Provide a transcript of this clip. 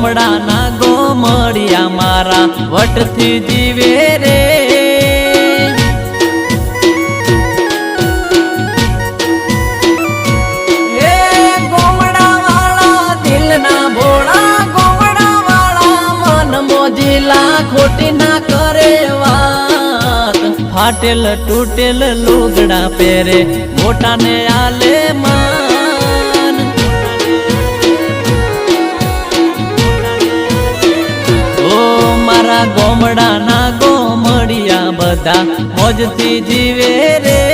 ગોમડાના ગોમડિયા મારા વટથી જીવે રે ખોટી ના કરે વાત ફાટેલ તૂટેલ લુગડા પહેરે મોટા ને આલે માન ઓ મારા ગોમડાના ગોમડિયા બધા મોજથી જીવે રે